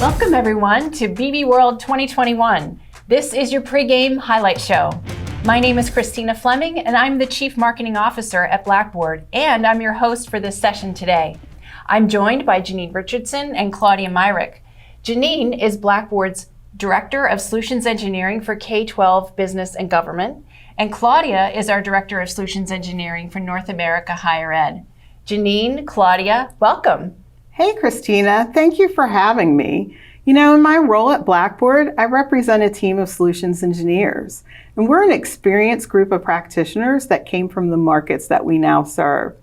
Welcome everyone to BbWorld 2021. This is your pregame highlight show. My name is Christina Fleming and I'm the Chief Marketing Officer at Blackboard, and I'm your host for this session today. I'm joined by Janine Richardson and Claudia Myrick. Janine is Blackboard's Director of Solutions Engineering for K-12 Business and Government, and Claudia is our Director of Solutions Engineering for North America Higher Ed. Janine, Claudia, welcome. Hey, Christina. Thank you for having me. You know, in my role at Blackboard, I represent a team of solutions engineers, and we're an experienced group of practitioners that came from the markets that we now serve.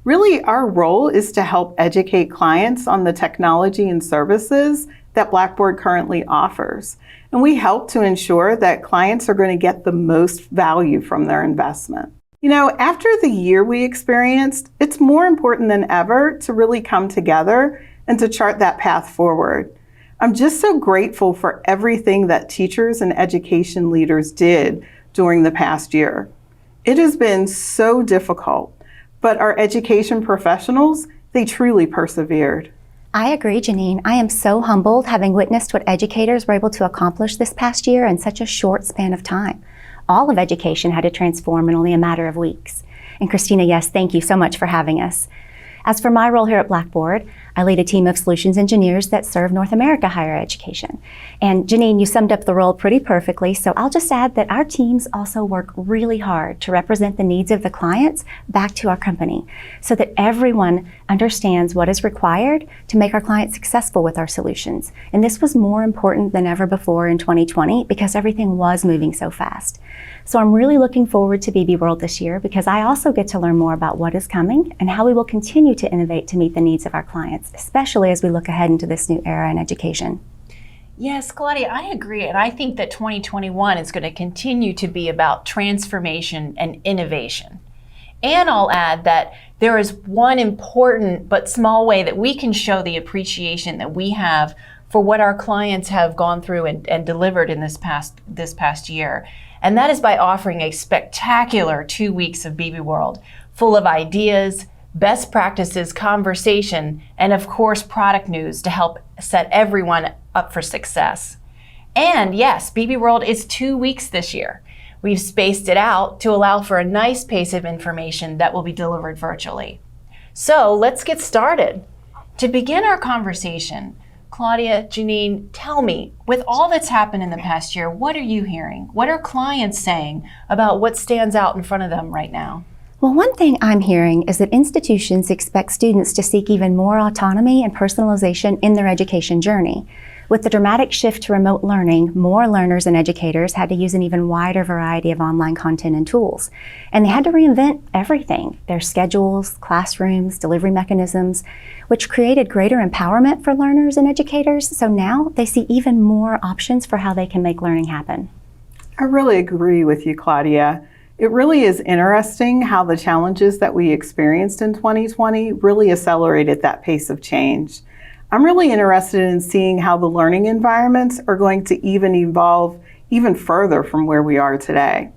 Really, our role is to help educate clients on the technology and services that Blackboard currently offers. And we help to ensure that clients are going to get the most value from their investment. You know, after the year we experienced, it's more important than ever to really come together and to chart that path forward. I'm just so grateful for everything that teachers and education leaders did during the past year. It has been so difficult, but our education professionals, they truly persevered. I agree, Janine. I am so humbled having witnessed what educators were able to accomplish this past year in such a short span of time. All of education had to transform in only a matter of weeks. And Christina, yes, thank you so much for having us. As for my role here at Blackboard, I lead a team of solutions engineers that serve North America higher education. And Janine, you summed up the role pretty perfectly, so I'll just add that our teams also work really hard to represent the needs of the clients back to our company so that everyone understands what is required to make our clients successful with our solutions. And this was more important than ever before in 2020 because everything was moving so fast. So I'm really looking forward to BbWorld this year because I also get to learn more about what is coming and how we will continue to innovate to meet the needs of our clients, especially as we look ahead into this new era in education. Yes, Claudia, I agree. And I think that 2021 is going to continue to be about transformation and innovation. And I'll add that there is one important but small way that we can show the appreciation that we have for what our clients have gone through and delivered in this past year. And that is by offering a spectacular 2 weeks of BbWorld, full of ideas, best practices, conversation, and of course, product news to help set everyone up for success. And yes, BbWorld is 2 weeks this year. We've spaced it out to allow for a nice pace of information that will be delivered virtually. So let's get started. To begin our conversation, Claudia, Janine, tell me, with all that's happened in the past year, what are you hearing? What are clients saying about what stands out in front of them right now? Well, one thing I'm hearing is that institutions expect students to seek even more autonomy and personalization in their education journey. With the dramatic shift to remote learning, more learners and educators had to use an even wider variety of online content and tools. And they had to reinvent everything, their schedules, classrooms, delivery mechanisms, which created greater empowerment for learners and educators. So now they see even more options for how they can make learning happen. I really agree with you, Claudia. It really is interesting how the challenges that we experienced in 2020 really accelerated that pace of change. I'm really interested in seeing how the learning environments are going to even evolve even further from where we are today.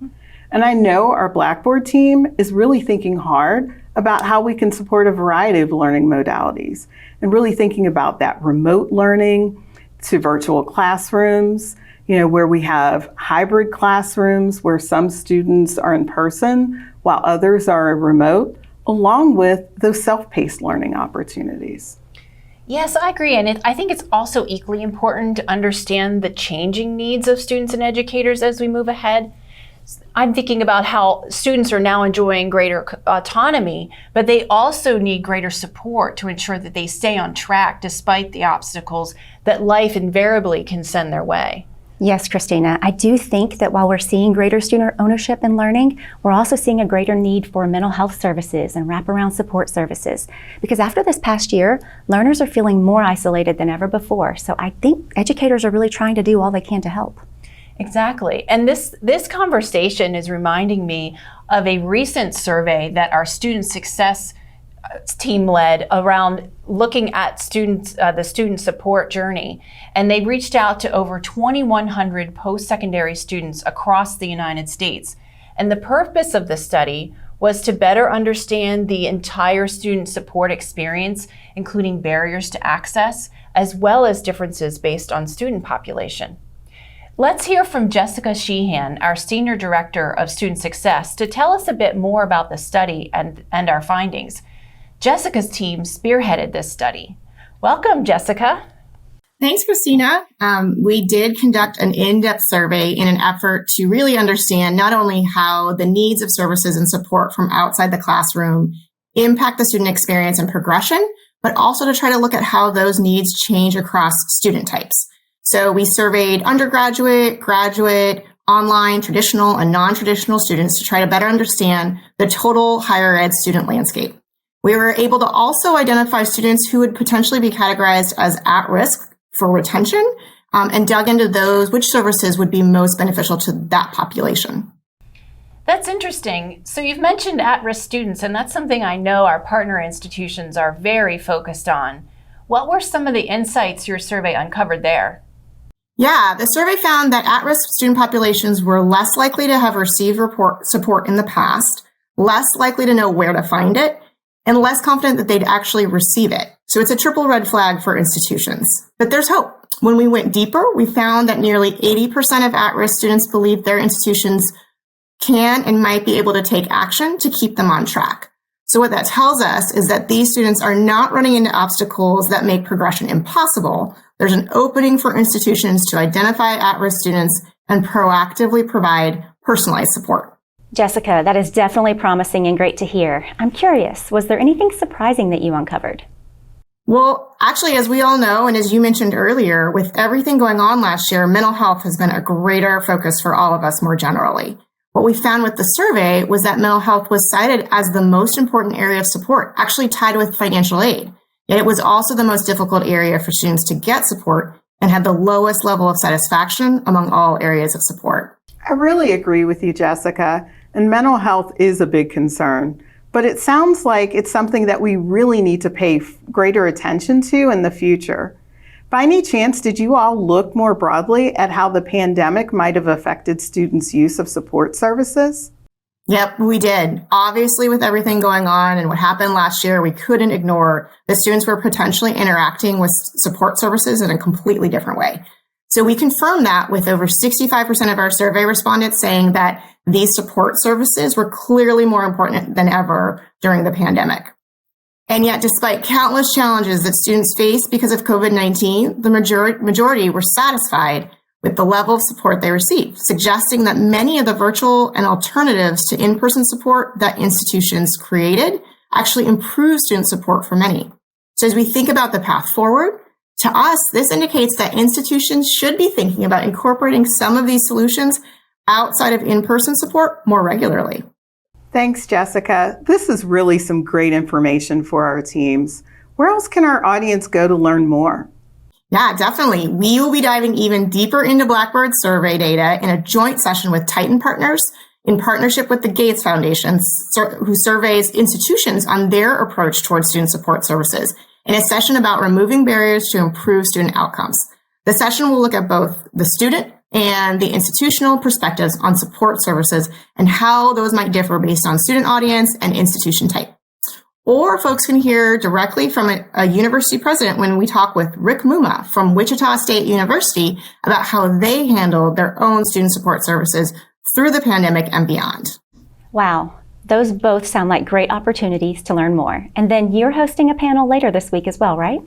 And I know our Blackboard team is really thinking hard about how we can support a variety of learning modalities and really thinking about that remote learning to virtual classrooms, where we have hybrid classrooms where some students are in person while others are remote, along with those self-paced learning opportunities. Yes, I agree. And I think it's also equally important to understand the changing needs of students and educators as we move ahead. I'm thinking about how students are now enjoying greater autonomy, but they also need greater support to ensure that they stay on track despite the obstacles that life invariably can send their way. Yes, Christina, I do think that while we're seeing greater student ownership in learning, we're also seeing a greater need for mental health services and wraparound support services. Because after this past year, learners are feeling more isolated than ever before. So I think educators are really trying to do all they can to help. Exactly. And this conversation is reminding me of a recent survey that our student success team led around looking at the student support journey. And they reached out to over 2,100 post-secondary students across the United States. And the purpose of the study was to better understand the entire student support experience, including barriers to access, as well as differences based on student population. Let's hear from Jessica Sheehan, our Senior Director of Student Success, to tell us a bit more about the study and our findings. Jessica's team spearheaded this study. Welcome, Jessica. Thanks, Christina. We did conduct an in-depth survey in an effort to really understand not only how the needs of services and support from outside the classroom impact the student experience and progression, but also to try to look at how those needs change across student types. So we surveyed undergraduate, graduate, online, traditional, and non-traditional students to try to better understand the total higher ed student landscape. We were able to also identify students who would potentially be categorized as at risk for retention, and dug into those, which services would be most beneficial to that population. That's interesting. So you've mentioned at-risk students, and that's something I know our partner institutions are very focused on. What were some of the insights your survey uncovered there? Yeah, the survey found that at-risk student populations were less likely to have received support in the past, less likely to know where to find it, and less confident that they'd actually receive it. So it's a triple red flag for institutions. But there's hope. When we went deeper, we found that nearly 80% of at-risk students believe their institutions can and might be able to take action to keep them on track. So what that tells us is that these students are not running into obstacles that make progression impossible. There's an opening for institutions to identify at-risk students and proactively provide personalized support. Jessica, that is definitely promising and great to hear. I'm curious, was there anything surprising that you uncovered? Well, actually, as we all know, and as you mentioned earlier, with everything going on last year, mental health has been a greater focus for all of us more generally. What we found with the survey was that mental health was cited as the most important area of support, actually tied with financial aid. Yet it was also the most difficult area for students to get support and had the lowest level of satisfaction among all areas of support. I really agree with you, Jessica, and mental health is a big concern. But it sounds like it's something that we really need to pay greater attention to in the future. By any chance, did you all look more broadly at how the pandemic might have affected students' use of support services? Yep, we did. Obviously, with everything going on and what happened last year, we couldn't ignore that students were potentially interacting with support services in a completely different way. So we confirmed that with over 65% of our survey respondents saying that these support services were clearly more important than ever during the pandemic. And yet, despite countless challenges that students faced because of COVID-19, the majority were satisfied with the level of support they received, suggesting that many of the virtual and alternatives to in-person support that institutions created actually improved student support for many. So as we think about the path forward, to us, this indicates that institutions should be thinking about incorporating some of these solutions outside of in-person support more regularly. Thanks, Jessica. This is really some great information for our teams. Where else can our audience go to learn more? Yeah, definitely. We will be diving even deeper into Blackboard survey data in a joint session with Titan Partners in partnership with the Gates Foundation, who surveys institutions on their approach towards student support services, in a session about removing barriers to improve student outcomes. The session will look at both the student and the institutional perspectives on support services and how those might differ based on student audience and institution type. Or folks can hear directly from a university president when we talk with Rick Muma from Wichita State University about how they handled their own student support services through the pandemic and beyond. Wow, those both sound like great opportunities to learn more. And then you're hosting a panel later this week as well, right?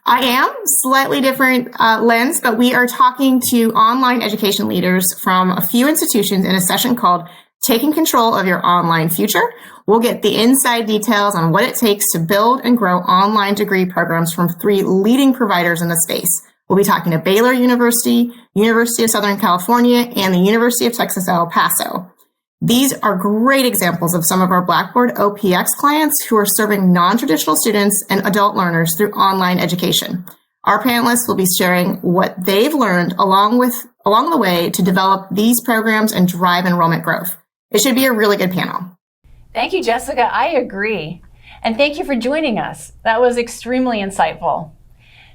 I am, slightly different lens, but we are talking to online education leaders from a few institutions in a session called Taking Control of Your Online Future. We'll get the inside details on what it takes to build and grow online degree programs from 3 leading providers in the space. We'll be talking to Baylor University, University of Southern California, and the University of Texas at El Paso. These are great examples of some of our Blackboard OPX clients who are serving non-traditional students and adult learners through online education. Our panelists will be sharing what they've learned along the way to develop these programs and drive enrollment growth. It should be a really good panel. Thank you, Jessica. I agree. And thank you for joining us. That was extremely insightful.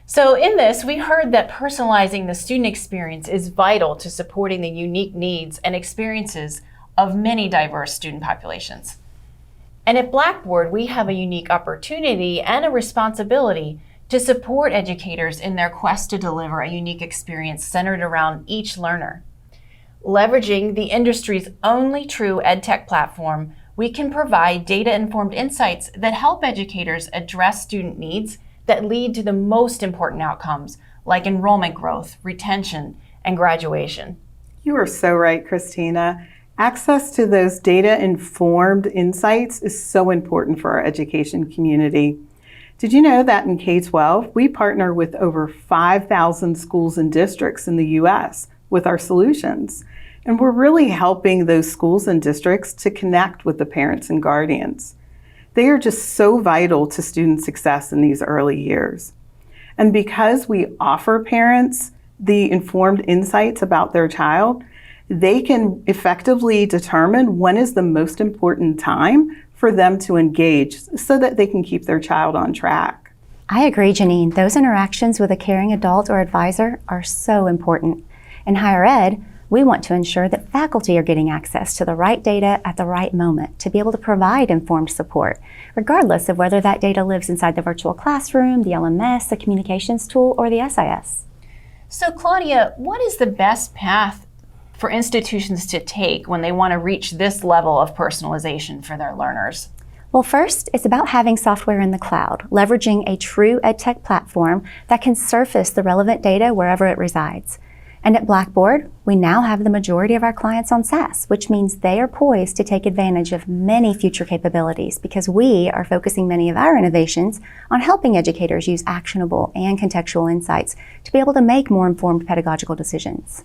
So in this, we heard that personalizing the student experience is vital to supporting the unique needs and experiences of many diverse student populations. And at Blackboard, we have a unique opportunity and a responsibility to support educators in their quest to deliver a unique experience centered around each learner. Leveraging the industry's only true EdTech platform, we can provide data-informed insights that help educators address student needs that lead to the most important outcomes, like enrollment growth, retention, and graduation. You are so right, Christina. Access to those data-informed insights is so important for our education community. Did you know that in K-12, we partner with over 5,000 schools and districts in the U.S. with our solutions? And we're really helping those schools and districts to connect with the parents and guardians. They are just so vital to student success in these early years. And because we offer parents the informed insights about their child, they can effectively determine when is the most important time for them to engage so that they can keep their child on track. I agree, Janine. Those interactions with a caring adult or advisor are so important. In higher ed, we want to ensure that faculty are getting access to the right data at the right moment to be able to provide informed support, regardless of whether that data lives inside the virtual classroom, the LMS, the communications tool, or the SIS. So Claudia, what is the best path for institutions to take when they want to reach this level of personalization for their learners? Well, first, it's about having software in the cloud, leveraging a true EdTech platform that can surface the relevant data wherever it resides. And at Blackboard, we now have the majority of our clients on SaaS, which means they are poised to take advantage of many future capabilities because we are focusing many of our innovations on helping educators use actionable and contextual insights to be able to make more informed pedagogical decisions.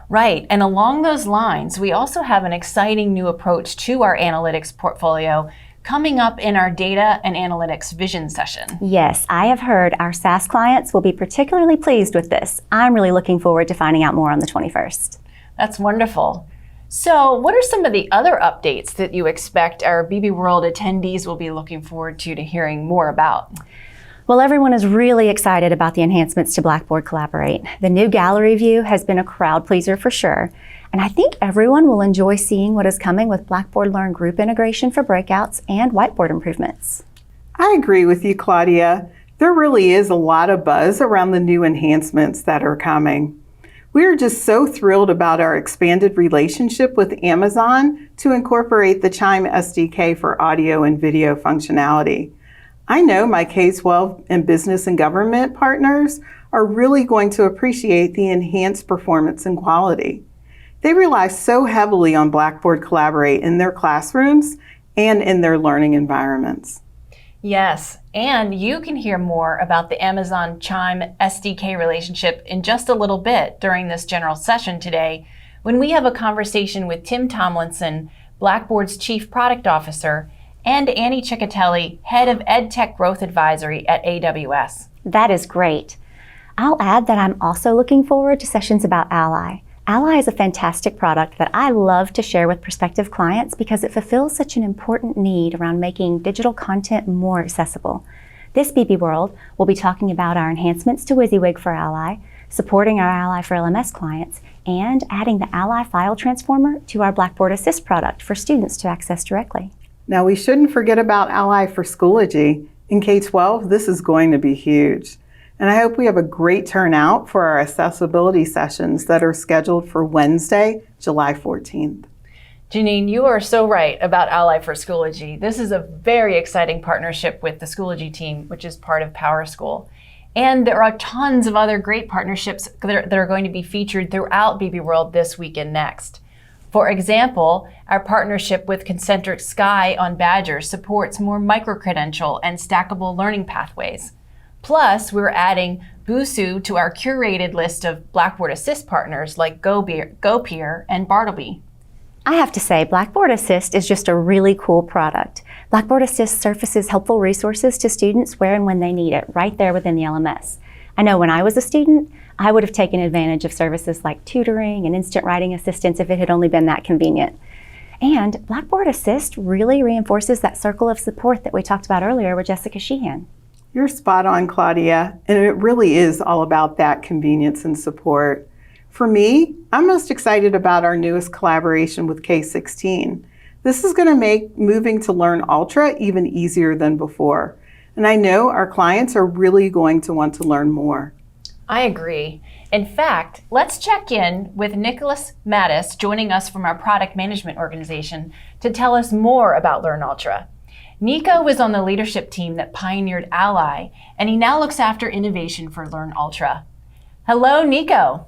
Right, and along those lines, we also have an exciting new approach to our analytics portfolio coming up in our Data and Analytics Vision session. Yes, I have heard our SaaS clients will be particularly pleased with this. I'm really looking forward to finding out more on the 21st. That's wonderful. So what are some of the other updates that you expect our BbWorld attendees will be looking forward to hearing more about? Well, everyone is really excited about the enhancements to Blackboard Collaborate. The new gallery view has been a crowd pleaser for sure. And I think everyone will enjoy seeing what is coming with Blackboard Learn group integration for breakouts and whiteboard improvements. I agree with you, Claudia. There really is a lot of buzz around the new enhancements that are coming. We are just so thrilled about our expanded relationship with Amazon to incorporate the Chime SDK for audio and video functionality. I know my K-12 and business and government partners are really going to appreciate the enhanced performance and quality. They rely so heavily on Blackboard Collaborate in their classrooms and in their learning environments. Yes, and you can hear more about the Amazon Chime SDK relationship in just a little bit during this general session today when we have a conversation with Tim Tomlinson, Blackboard's Chief Product Officer, and Annie Ciccatelli, Head of EdTech Growth Advisory at AWS. That is great. I'll add that I'm also looking forward to sessions about Ally. Ally is a fantastic product that I love to share with prospective clients because it fulfills such an important need around making digital content more accessible. This BbWorld will be talking about our enhancements to WYSIWYG for Ally, supporting our Ally for LMS clients, and adding the Ally file transformer to our Blackboard Assist product for students to access directly. Now, we shouldn't forget about Ally for Schoology. In K-12, this is going to be huge. And I hope we have a great turnout for our accessibility sessions that are scheduled for Wednesday, July 14th. Janine, you are so right about Ally for Schoology. This is a very exciting partnership with the Schoology team, which is part of PowerSchool. And there are tons of other great partnerships that are going to be featured throughout BbWorld this week and next. For example, our partnership with Concentric Sky on Badger supports more micro-credential and stackable learning pathways. Plus, we're adding Busuu to our curated list of Blackboard Assist partners like GoPeer and Bartleby. I have to say, Blackboard Assist is just a really cool product. Blackboard Assist surfaces helpful resources to students where and when they need it, right there within the LMS. I know when I was a student, I would have taken advantage of services like tutoring and instant writing assistance if it had only been that convenient. And Blackboard Assist really reinforces that circle of support that we talked about earlier with Jessica Sheehan. You're spot on, Claudia, and it really is all about that convenience and support. For me, I'm most excited about our newest collaboration with K-16. This is going to make moving to Learn Ultra even easier than before. And I know our clients are really going to want to learn more. I agree. In fact, let's check in with Nicholas Mattis joining us from our product management organization to tell us more about Learn Ultra. Nico was on the leadership team that pioneered Ally, and he now looks after innovation for Learn Ultra. Hello, Nico.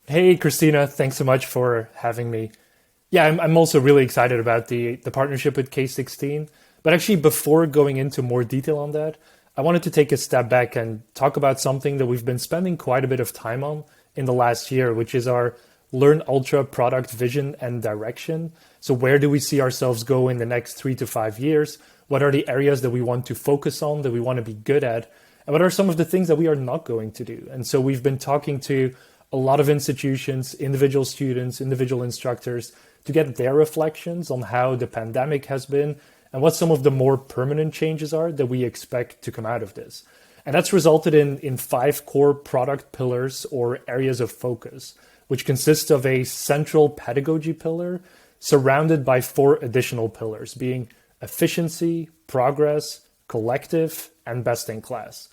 Hey, Christina. Thanks so much for having me. Yeah, I'm also really excited about the partnership with K16. But actually, before going into more detail on that, I wanted to take a step back and talk about something that we've been spending quite a bit of time on in the last year, which is our Learn Ultra product vision and direction. So where do we see ourselves go in the next 3 to 5 years? What are the areas that we want to focus on, that we want to be good at? And what are some of the things that we are not going to do? And so we've been talking to a lot of institutions, individual students, individual instructors to get their reflections on how the pandemic has been and what some of the more permanent changes are that we expect to come out of this. And that's resulted in 5 core product pillars or areas of focus, which consists of a central pedagogy pillar surrounded by 4 additional pillars, being efficiency, progress, collective, and best in class.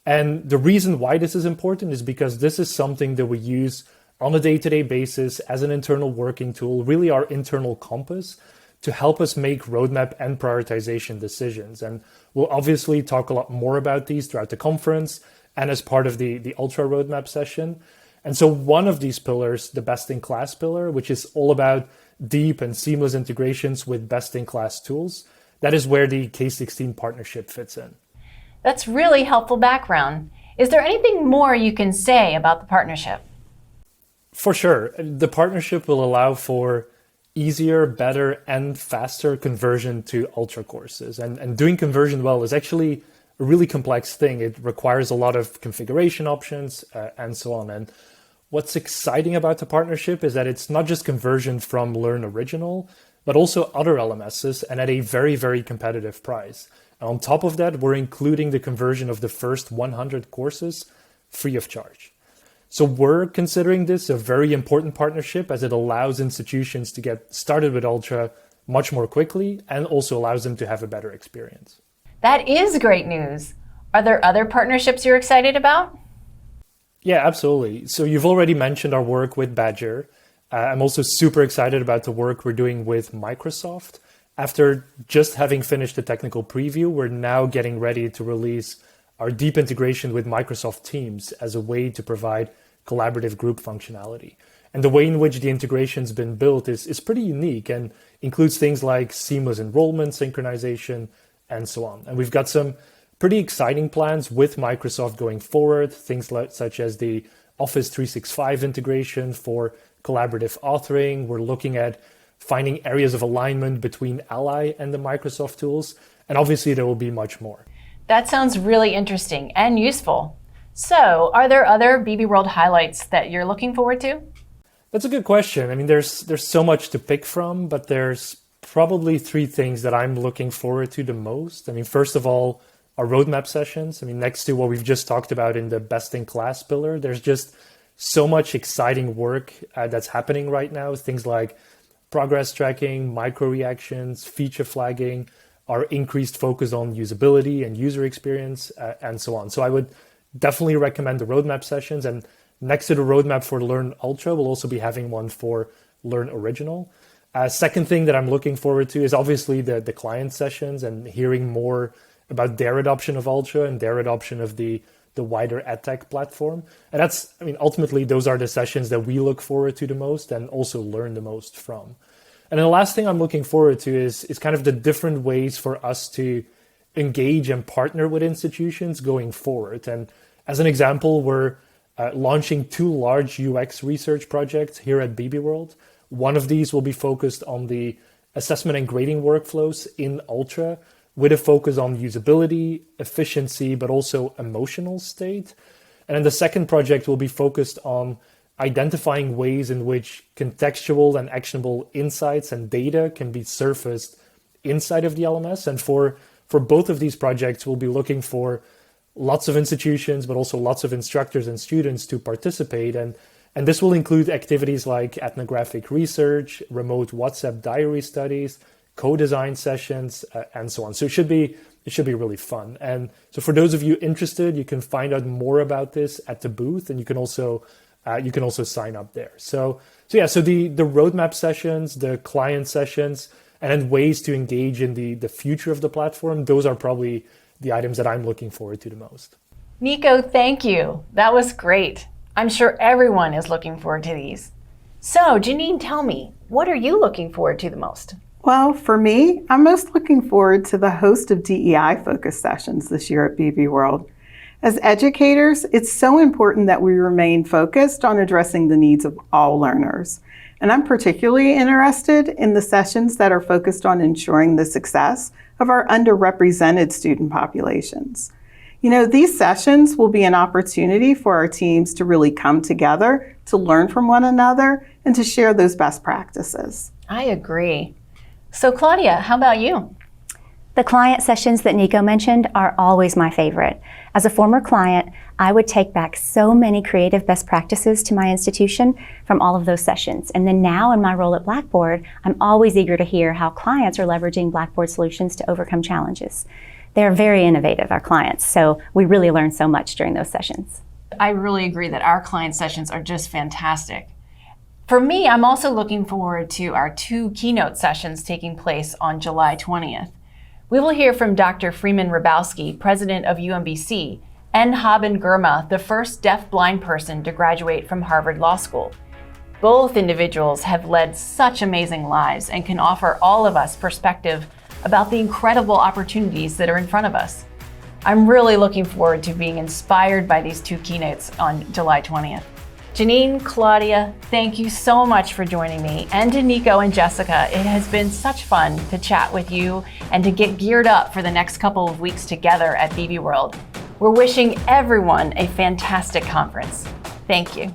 And the reason why this is important is because this is something that we use on a day-to-day basis as an internal working tool, really our internal compass, to help us make roadmap and prioritization decisions. And we'll obviously talk a lot more about these throughout the conference and as part of the Ultra Roadmap session. And so one of these pillars, the best-in-class pillar, which is all about deep and seamless integrations with best-in-class tools, that is where the K16 partnership fits in. That's really helpful background. Is there anything more you can say about the partnership? For sure. The partnership will allow for easier, better, and faster conversion to Ultra courses. And doing conversion well is actually a really complex thing. It requires a lot of configuration options and so on. And what's exciting about the partnership is that it's not just conversion from Learn Original, but also other LMSs and at a very, very competitive price. And on top of that, we're including the conversion of the first 100 courses free of charge. So we're considering this a very important partnership as it allows institutions to get started with Ultra much more quickly and also allows them to have a better experience. That is great news. Are there other partnerships you're excited about? Yeah, absolutely. So you've already mentioned our work with Badger. I'm also super excited about the work we're doing with Microsoft. After just having finished the technical preview, we're now getting ready to release our deep integration with Microsoft Teams as a way to provide collaborative group functionality. And the way in which the integration's been built is pretty unique and includes things like seamless enrollment, synchronization, and so on. And we've got some pretty exciting plans with Microsoft going forward, things such as the Office 365 integration for collaborative authoring. We're looking at finding areas of alignment between Ally and the Microsoft tools. And obviously there will be much more. That sounds really interesting and useful. So, are there other BbWorld highlights that you're looking forward to? That's a good question. I mean, there's so much to pick from, but there's probably 3 things that I'm looking forward to the most. I mean, first of all, our roadmap sessions. I mean, next to what we've just talked about in the best-in-class pillar, there's just so much exciting work that's happening right now. Things like progress tracking, micro reactions, feature flagging, our increased focus on usability and user experience, and so on. So I would definitely recommend the roadmap sessions. And next to the roadmap for Learn Ultra, we'll also be having one for Learn Original. Second thing that I'm looking forward to is obviously the client sessions and hearing more about their adoption of Ultra and their adoption of the wider EdTech platform. And that's, I mean, ultimately, those are the sessions that we look forward to the most and also learn the most from. And then the last thing I'm looking forward to is kind of the different ways for us to engage and partner with institutions going forward. And as an example, we're launching 2 large UX research projects here at BbWorld. One of these will be focused on the assessment and grading workflows in Ultra, with a focus on usability, efficiency, but also emotional state. And then the second project will be focused on identifying ways in which contextual and actionable insights and data can be surfaced inside of the LMS. And for both of these projects, we'll be looking for lots of institutions, but also lots of instructors and students to participate. And this will include activities like ethnographic research, remote WhatsApp diary studies, co-design sessions, and so on. So it should be it should be really fun. And so for those of you interested, you can find out more about this at the booth, and you can also sign up there. So the roadmap sessions, the client sessions, and then ways to engage in the future of the platform, those are probably the items that I'm looking forward to the most. Nico, thank you. That was great. I'm sure everyone is looking forward to these. So, Janine, tell me, what are you looking forward to the most? Well, for me, I'm most looking forward to the host of DEI-focused sessions this year at BbWorld. As educators, it's so important that we remain focused on addressing the needs of all learners. And I'm particularly interested in the sessions that are focused on ensuring the success of our underrepresented student populations. These sessions will be an opportunity for our teams to really come together, to learn from one another, and to share those best practices. I agree. So Claudia, how about you? The client sessions that Nico mentioned are always my favorite. As a former client, I would take back so many creative best practices to my institution from all of those sessions. And then now in my role at Blackboard, I'm always eager to hear how clients are leveraging Blackboard solutions to overcome challenges. They're very innovative, our clients, so we really learn so much during those sessions. I really agree that our client sessions are just fantastic. For me, I'm also looking forward to our 2 keynote sessions taking place on July 20th. We will hear from Dr. Freeman Rabowski, president of UMBC, and Haben Girma, the first deaf-blind person to graduate from Harvard Law School. Both individuals have led such amazing lives and can offer all of us perspective about the incredible opportunities that are in front of us. I'm really looking forward to being inspired by these 2 keynotes on July 20th. Janine, Claudia, thank you so much for joining me, and to Nico and Jessica. It has been such fun to chat with you and to get geared up for the next couple of weeks together at BbWorld. We're wishing everyone a fantastic conference. Thank you.